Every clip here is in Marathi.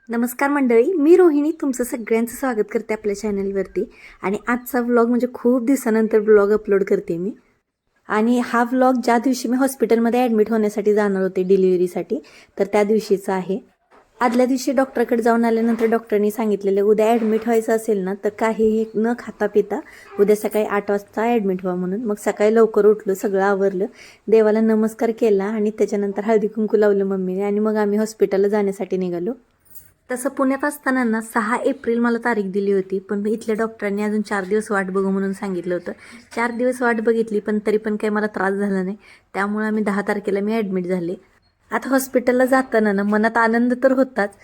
नमस्कार मंडळी, मी रोहिणी तुमचं सगळ्यांचं स्वागत करते आपल्या चॅनलवरती. आणि आजचा व्लॉग म्हणजे खूप दिवसानंतर व्लॉग अपलोड करते मी. आणि हा व्लॉग ज्या दिवशी मी हॉस्पिटलमध्ये ॲडमिट होण्यासाठी जाणार होते डिलिव्हरीसाठी, तर त्या दिवशीचा आहे. आदल्या दिवशी डॉक्टरकडे जाऊन आल्यानंतर डॉक्टरनी सांगितलेलं उद्या ॲडमिट व्हायचं असेल ना तर काहीही न खाता पिता उद्या सकाळी 8 वाजता ॲडमिट व्हा म्हणून. मग सकाळी लवकर उठलो, सगळं आवरलं, देवाला नमस्कार केला आणि त्याच्यानंतर हळदी कुंकू लावलं मम्मीने आणि मग आम्ही हॉस्पिटलला जाण्यासाठी निघालो. तसं पुण्यात असताना ना 6 एप्रिल मला तारीख दिली होती, पण इथल्या डॉक्टरांनी अजून 4 दिवस वाट बघू म्हणून सांगितलं होतं. 4 दिवस वाट बघितली पण तरी पण काही मला त्रास झाला नाही, त्यामुळे आम्ही 10 तारखेला मी ॲडमिट झाले. आता हॉस्पिटलला जाताना ना मनात आनंद तर होताच,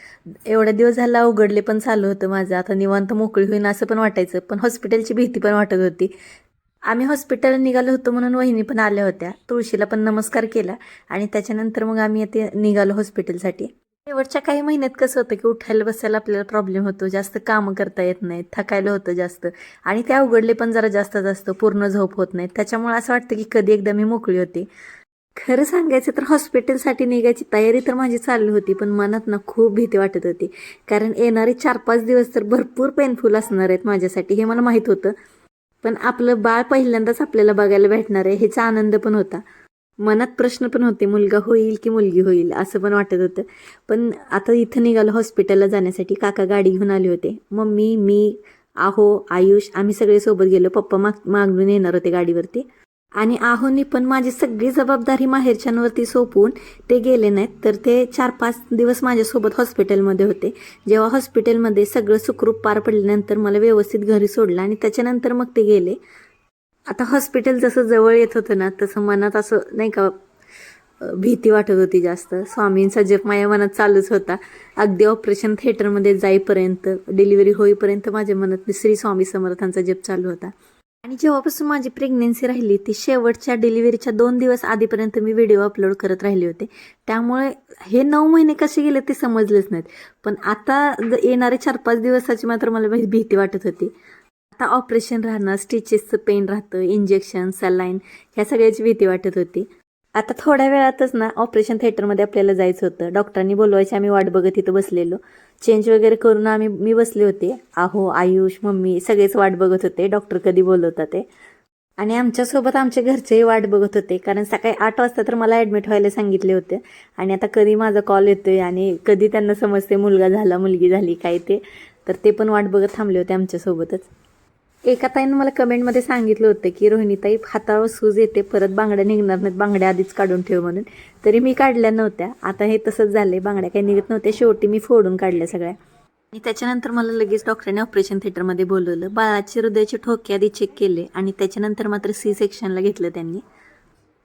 एवढ्या दिवस झाला उघडले पण चालू होतं माझं, आता निवांत मोकळी होईन असं पण वाटायचं, पण हॉस्पिटलची भीती पण वाटत होती. आम्ही हॉस्पिटलला निघालो होतो म्हणून वहिनी पण आल्या होत्या, तुळशीला पण नमस्कार केला आणि त्याच्यानंतर मग आम्ही ते निघालो हॉस्पिटलसाठी. शेवटच्या काही महिन्यात कसं होतं की उठायला बसायला आपल्याला प्रॉब्लेम होतो, जास्त कामं करता येत नाहीत, थकायला होतं जास्त आणि त्या उघडले पण जरा जास्त पूर्ण झोप होत नाही, त्याच्यामुळे असं वाटतं की कधी एकदा मी मोकळी होते. खरं सांगायचं तर हॉस्पिटलसाठी निघायची तयारी तर माझी चालली होती, पण मनात ना खूप भीती वाटत होती, कारण येणारे 4-5 दिवस तर भरपूर पेनफुल असणार आहेत माझ्यासाठी हे मला माहीत होतं. पण आपलं बाळ पहिल्यांदाच आपल्याला बघायला भेटणार आहे ह्याचा आनंद पण होता. मनात प्रश्न पण होते, मुलगा होईल की मुलगी होईल असं पण वाटत होतं. पण आता इथं निघालो हॉस्पिटलला जाण्यासाठी, काका गाडी घेऊन आले होते, मम्मी, मी, आहो, आयुष आम्ही सगळे सोबत गेलो. पप्पा मागून येणार होते गाडीवरती आणि आहोनी पण माझी सगळी जबाबदारी माहेरच्यांवरती सोपवून ते गेले नाहीत, तर ते 4-5 दिवस माझ्यासोबत हॉस्पिटलमध्ये होते. जेव्हा हॉस्पिटलमध्ये सगळं सुखरूप पार पडल्यानंतर मला व्यवस्थित घरी सोडलं आणि त्याच्यानंतर मग ते गेले. आता हॉस्पिटल जसं जवळ येत होतं ना तसं मनात असं नाही का भीती वाटत होती जास्त. स्वामींचा जप माझ्या मनात चालूच होता. अगदी ऑपरेशन थिएटरमध्ये जाईपर्यंत, डिलिव्हरी होईपर्यंत माझ्या मनात श्री स्वामी समर्थांचा जप चालू होता. आणि जेव्हापासून माझी प्रेग्नेन्सी राहिली ती शेवटच्या डिलिव्हरीच्या 2 दिवस आधीपर्यंत मी व्हिडिओ अपलोड करत राहिले होते, त्यामुळे हे 9 महिने कसे गेले ते समजलेच नाहीत. पण आता येणारे 4-5 दिवसाची मात्र मला भीती वाटत होती. आता ऑपरेशन राहणं, स्टिचेसचं पेन राहतं, इंजेक्शन, सलाईन ह्या सगळ्याची भीती वाटत होती. आता थोड्या वेळातच ना ऑपरेशन थिएटरमध्ये आपल्याला जायचं होतं. डॉक्टरांनी बोलवायची, आम्ही वाट बघत इथं बसलेलो. चेंज वगैरे करून मी बसले होते. आहो, आयुष, मम्मी सगळेच वाट बघत होते डॉक्टर कधी बोलवतात ते. आणि आमच्यासोबत आमच्या घरचेही वाट बघत होते, कारण सकाळी 8 वाजता तर मला ॲडमिट व्हायला सांगितले होते आणि आता कधी माझा कॉल येतोय आणि कधी त्यांना समजते मुलगा झाला मुलगी झाली काय ते, तर ते पण वाट बघत थांबले होते आमच्यासोबतच. एका ताईनं मला कमेंटमध्ये सांगितलं होतं की रोहिणीताई, हातावर सूज येते, परत बांगड्या निघणार नाहीत, बांगड्या आधीच काढून ठेव म्हणून. तरी मी काढल्या नव्हत्या. आता हे तसंच झालंय, बांगड्या काही निघत नव्हत्या, शेवटी मी फोडून काढल्या सगळ्या. आणि त्याच्यानंतर मला लगेच डॉक्टरांनी ऑपरेशन थिएटरमध्ये बोलवलं. बाळाचे हृदयाचे ठोके आधी चेक केले आणि त्याच्यानंतर मात्र सी सेक्शनला घेतलं त्यांनी.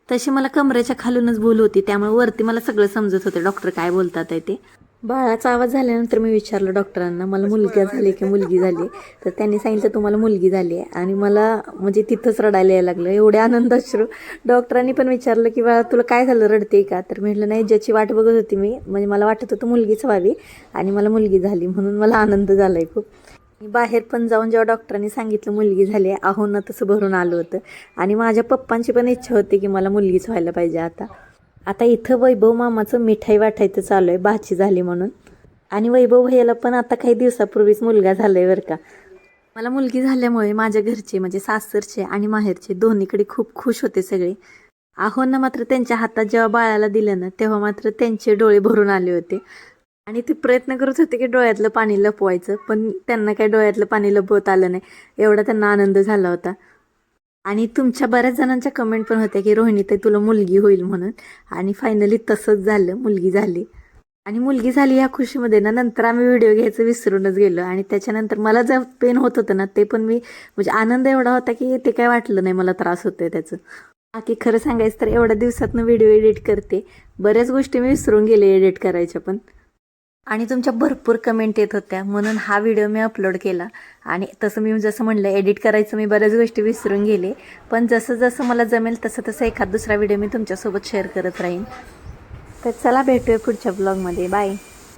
तशी मला कमरेच्या खालूनच भूल होती, त्यामुळे वरती मला सगळं समजत होतं डॉक्टर काय बोलतात आहे ते. बाळाचा आवाज झाल्यानंतर मी विचारलं डॉक्टरांना मला मुलगा झाली की मुलगी झाली, तर त्यांनी सांगितलं तुम्हाला मुलगी झाली आहे. आणि मला म्हणजे तिथंच रडायला यायला लागलं, एवढे आनंद अश्रू. डॉक्टरांनी पण विचारलं की बाळा तुला काय झालं, रडते का? तर म्हटलं नाही, ज्याची वाट बघत होती मी, म्हणजे मला वाटत होतं मुलगीच व्हावी आणि मला मुलगी झाली म्हणून मला आनंद झाला आहे खूप. बाहेर पण जाऊन जेव्हा डॉक्टरांनी सांगितलं मुलगी झाली आहे, आहो ना तसं भरून आलं होतं. आणि माझ्या पप्पांची पण इच्छा होती की मला मुलगीच व्हायला पाहिजे. आता इथं वैभव मामाचं मिठाई वाटायचं चालू आहे, भाची झाली म्हणून. आणि वैभव भैयाला पण आता काही दिवसापूर्वीच मुलगा झाला आहे बरं का. मला मुलगी झाल्यामुळे माझ्या घरचे म्हणजे सासरचे आणि माहेरचे दोन्हीकडे खूप खुश होते सगळे. आहोंना मात्र त्यांच्या हातात जेव्हा बाळाला दिलं ना तेव्हा मात्र त्यांचे डोळे भरून आले होते आणि ते प्रयत्न करत होते की डोळ्यातलं पाणी लपवायचं, पण त्यांना काही डोळ्यातलं पाणी लपवता आलं नाही, एवढा त्यांना आनंद झाला होता. आणि तुमच्या बऱ्याच जणांच्या कमेंट पण होत्या की रोहिणीताई तुला मुलगी होईल म्हणून, आणि फायनली तसंच झालं, मुलगी झाली. आणि मुलगी झाली ह्या खुशीमध्ये ना नंतर आम्ही व्हिडिओ घ्यायचं विसरूनच गेलो. आणि त्याच्यानंतर मला जे पेन होत होतं ना ते पण मी म्हणजे आनंद एवढा होता की ते काय वाटलं नाही मला त्रास होतोय त्याचं. बाकी खरं सांगायचं तर एवढ्या दिवसातनं व्हिडिओ एडिट करते, बऱ्याच गोष्टी मी विसरून गेले एडिट करायच्या पण. आणि तुमच्या भरपूर कमेंट येत होत्या म्हणून हा व्हिडिओ मी अपलोड केला. आणि तसं मी जसं म्हणलं एडिट करायचं मी बऱ्याच गोष्टी विसरून गेले, पण जसं जसं मला जमेल तसं एखाद दुसरा व्हिडिओ मी तुमच्यासोबत शेअर करत राहीन. तर चला भेटूया पुढच्या ब्लॉगमध्ये. बाय.